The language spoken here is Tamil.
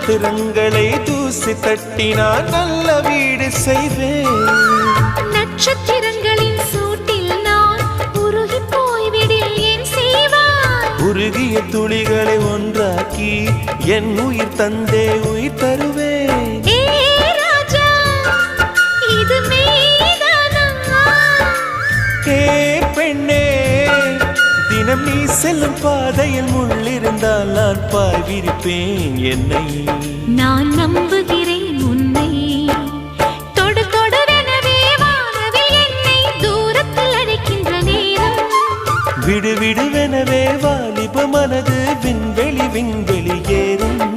நட்சத்திரங்களை தூசி தட்டினால் நல்ல வீடு செய்வேன். நட்சத்திரங்களின் சூட்டில் நான் உருகி போய்விடில் என் செய்வாய். உருகிய துளிகளை ஒன்றாக்கி என் உயிர் தந்தே உயிர் தருவேன். ராஜா, இது மெய்தானா? பெண்ணே, தினம் நீ செல்லும் பாதையில் முள்ளிருந்தால் நான் பாய் விரிப்பேன். என்னை நான் நம்புகிறேன் உன்னை. தொடு தொடரெனவே வானவில் என்னை தூரத்தில் அழைக்கின்ற நேரம். விடு விடுவெனவே வாலிப மனது விண்வெளி விண்வெளி ஏறும்.